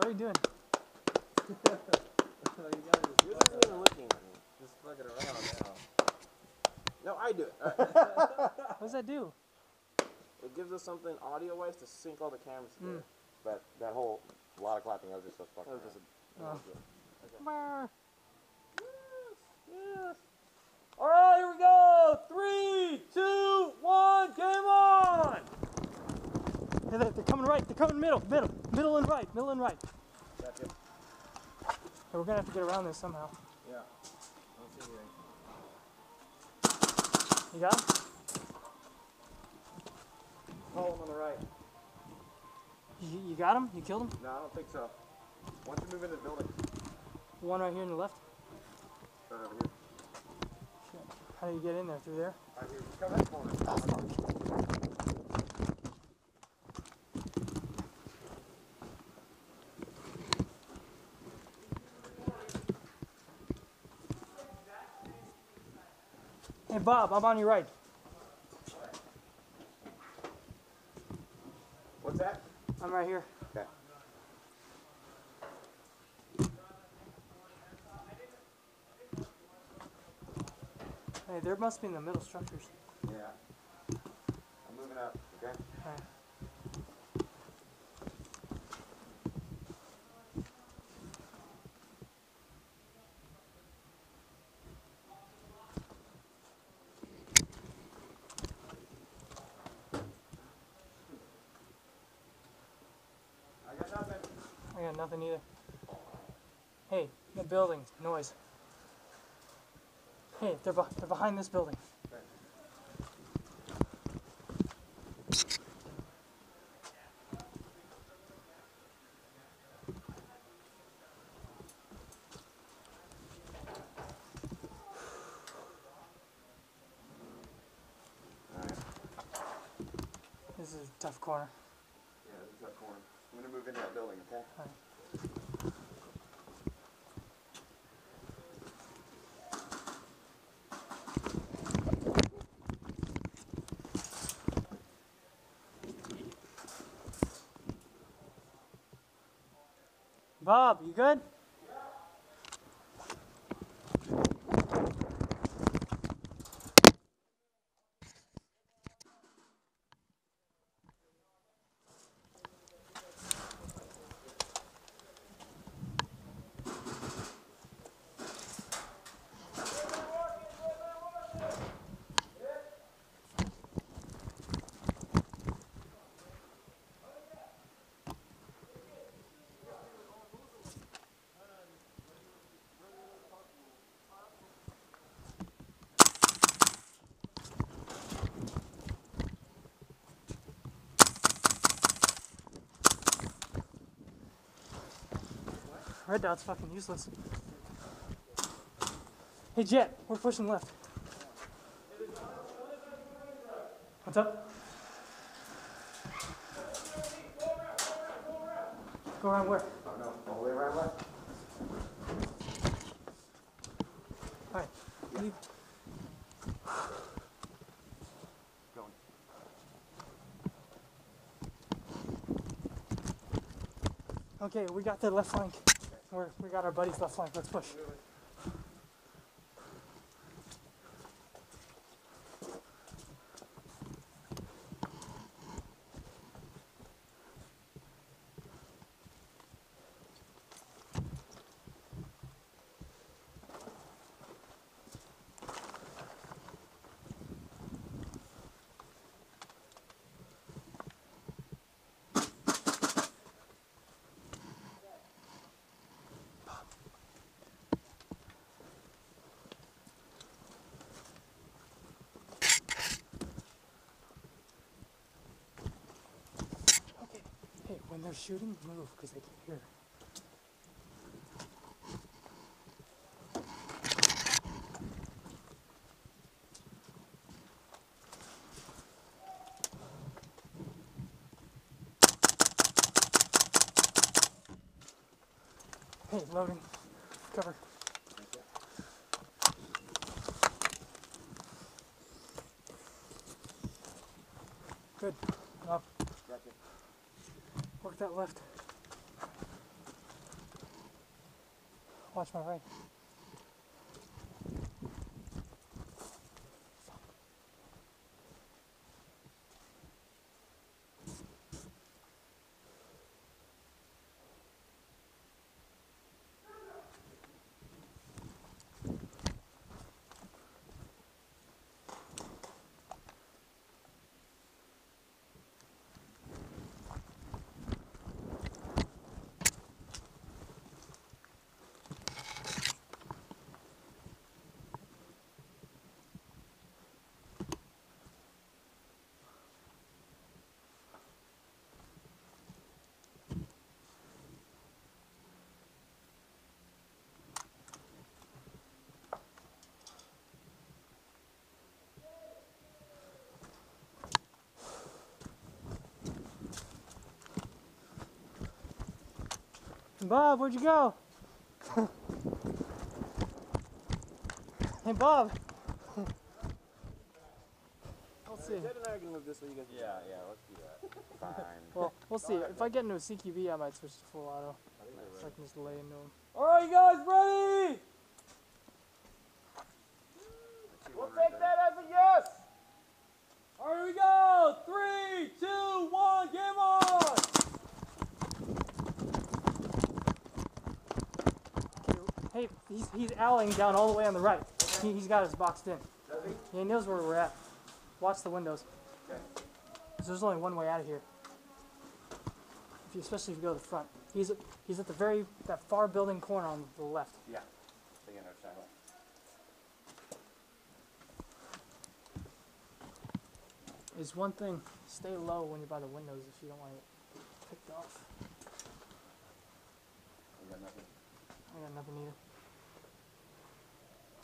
What are you doing? You guys you're not even looking at me. Just fucking around now. No, I do it. All right. What does that do? It gives us something audio-wise to sync all the cameras together. But that whole lot of clapping, I was just so fucking. That was just Okay. Yes. All right, here we go. 3, 2, 1, game on. Hey, they're coming right. They're coming middle and right. Gotcha. Hey, we're gonna have to get around this somehow. Yeah. I don't see anything. You got him? Call him on the right. You got him? You killed him? No, I don't think so. Once you move into the building. One right here on the left. Right over here. Shit. How do you get in there? Through there? Right here. Come that corner. Oh, fuck. Hey Bob, I'm on your right. What's that? I'm right here. Okay. Hey, there must be in the middle structures. Yeah. I'm moving up, okay? Alright. I got nothing. I got nothing either. Hey, the building, noise. Hey, they're behind this building. Okay. All right. This is a tough corner. Yeah, this is that corner. I'm gonna move into that building, okay? Alright. Bob, you good? Red dot's fucking useless. Hey Jet, we're pushing left. What's up? Go around where? Oh no, all the way around left. Alright. Leave. Going. Okay, we got the left flank. We got our buddy's left flank. Let's push. Hey, when they're shooting, move, because they can hear. Hey, Logan, cover. Good. Up. Gotcha. Work that left. Watch my right. Bob, where'd you go? Hey, Bob. Let's see. Ted and I can move this way. You guys. Yeah, let's do that. Fine. Well, we'll see. If I get into a CQB, I might switch to full auto. So I can just lay into him. All right, you guys ready? We'll take that as a yes. All right, here we go. 3, 2, 1, game on. Hey, he's alleying down all the way on the right. He's got us boxed in. Does he? Yeah, he knows where we're at. Watch the windows. Okay. 'Cause there's only one way out of here. Especially if you go to the front. He's at the that far building corner on the left. Yeah. They get our channel. Is one thing, stay low when you're by the windows if you don't want to get picked off. We got nothing. I got nothing either.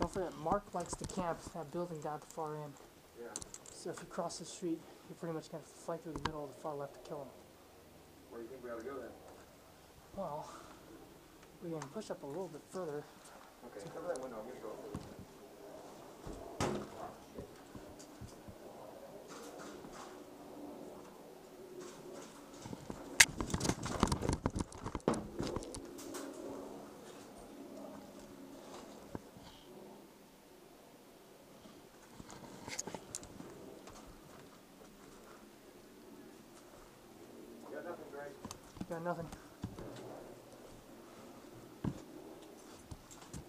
Don't forget, Mark likes to camp that building down at the far end. Yeah. So if you cross the street, you're pretty much going to flank through the middle of the far left to kill him. Where do you think we ought to go then? Well, we can push up a little bit further. Okay, cover that window. I'm gonna go. Got nothing, Greg. Got nothing.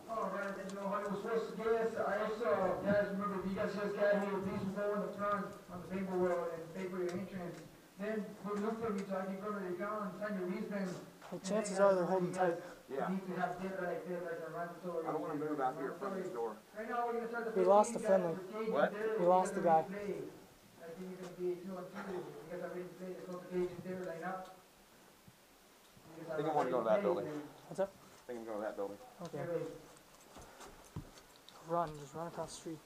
Oh man, I didn't know how it was supposed to get. I also, guys, remember, you guys just got here, please go in the front on the paper road and pay for your entrance. Then, look for me so I can go to the account and sign your easement. Well, chances are they're holding tight. Yeah. You need to have data like that, like a mandatory. I don't want to move out here from this door. Right now, we're gonna start the. We lost the friendly. What? We lost the guy. I think you're gonna be 2 on 2. You guys are ready to play. There's no gauge there, line up. I think I want to go to that building. What's up? I think I'm going to that building. Okay. Run, just run across the street.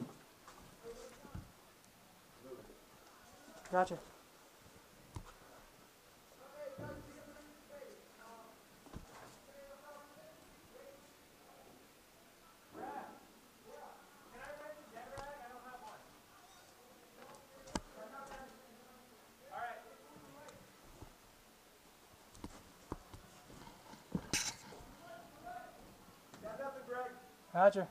Gotcha. Gotcha.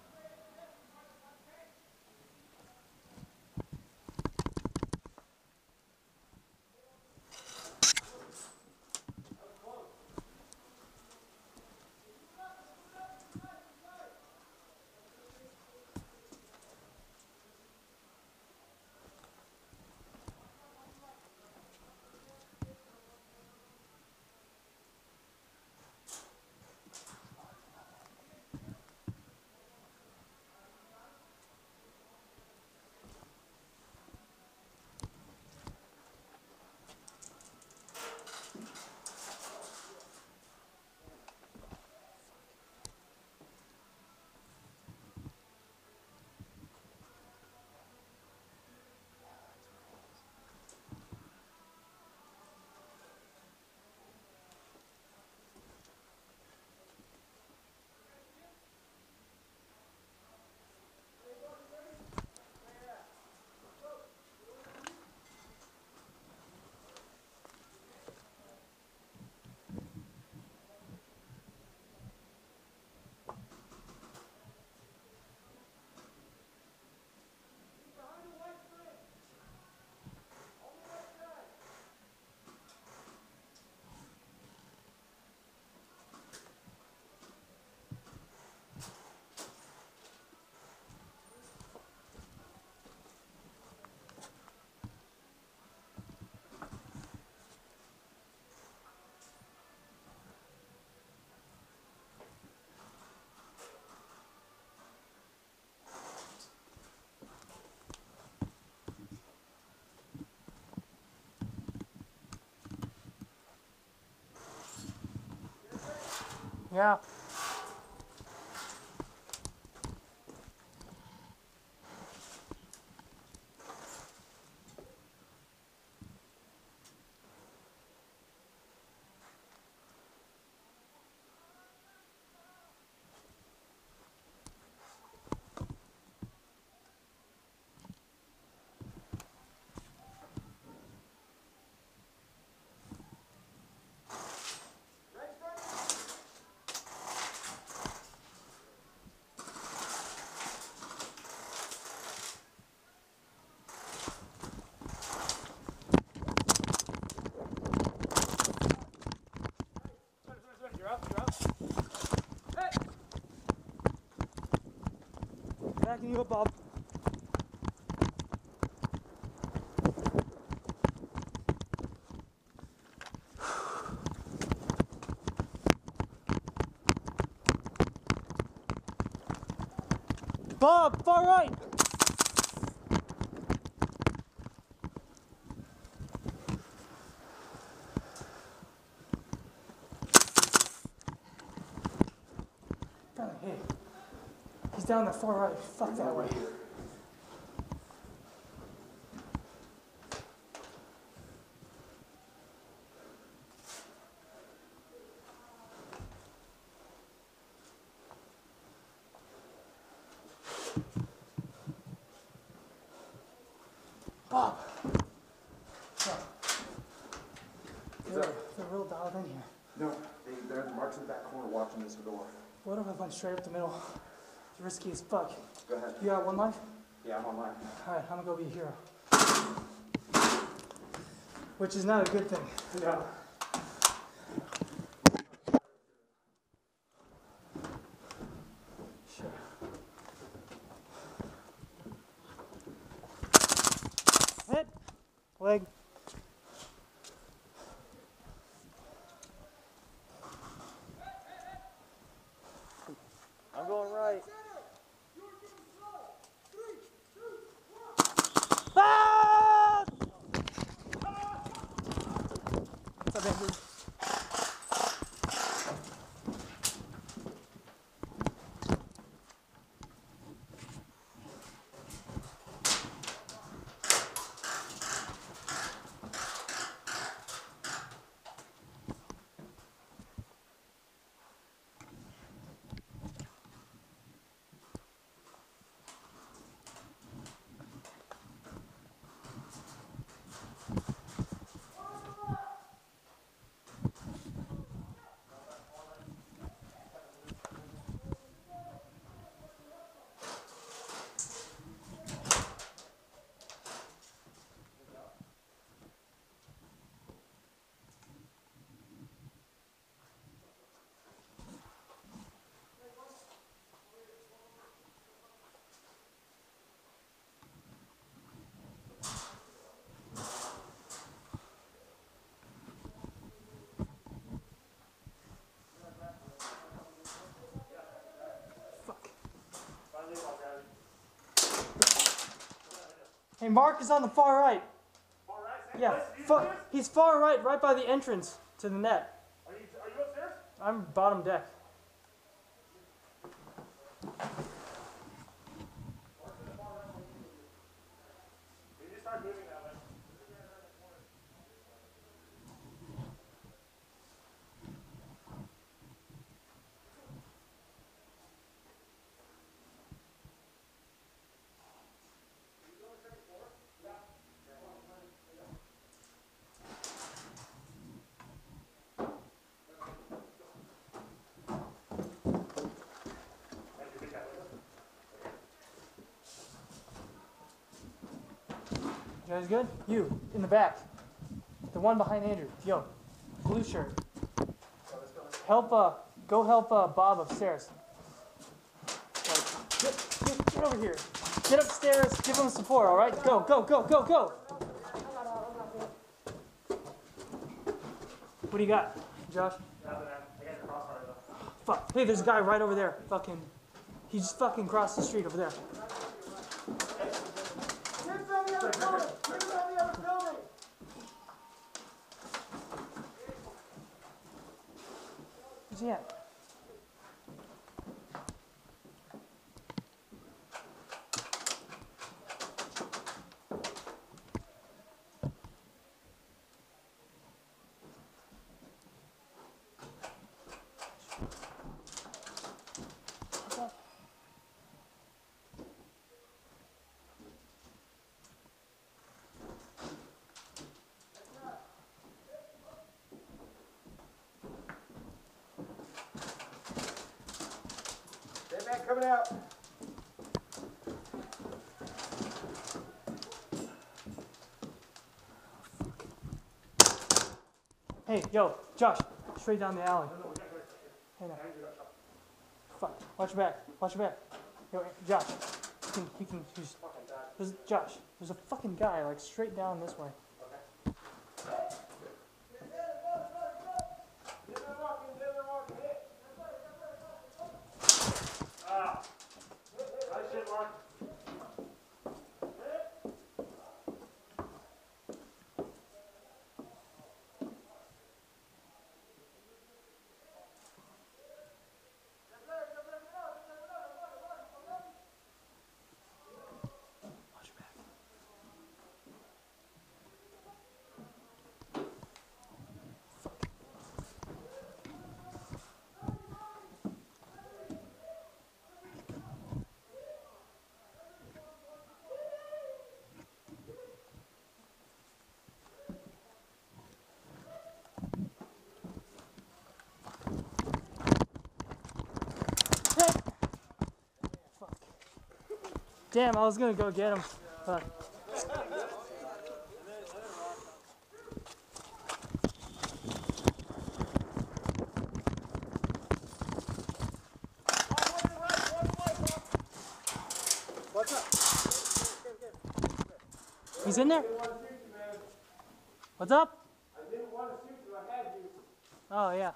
Yeah. You're up, you're up. Hey! Backing you up, Bob. Bob, far right. Hey, he's down the far right. Fuck that way. Bob. They're real dialed in here. No, they're marks in the back corner watching this door. What if I went straight up the middle? It's risky as fuck. Go ahead. You got one life? Yeah, I'm online. Alright, I'm gonna go be a hero. Which is not a good thing. No. Sure. Hit. Leg. I'm going right. Ah! What's up, Andrew? Hey, Mark is on the far right. Far right, same Yeah, place? he's far right, right by the entrance to the net. Are you upstairs? I'm bottom deck. You just start moving that way. You guys good? You, in the back. The one behind Andrew. Yo, blue shirt. Help, go help Bob upstairs. Like, get over here. Get upstairs, give him support, alright? Go, go, go, go, go! What do you got, Josh? Fuck. Hey, there's a guy right over there. Fucking. He just fucking crossed the street over there. Where's he at? out. Hey, yo, Josh, straight down the alley. Hey, no. Fuck, watch your back, watch your back. Yo, Josh, Josh, there's a fucking guy, like, straight down this way. Watch your back. Fuck. Damn, I was gonna go get him. But What's up? he's in there? What's up? I didn't want to shoot you, I had you. Oh, yeah.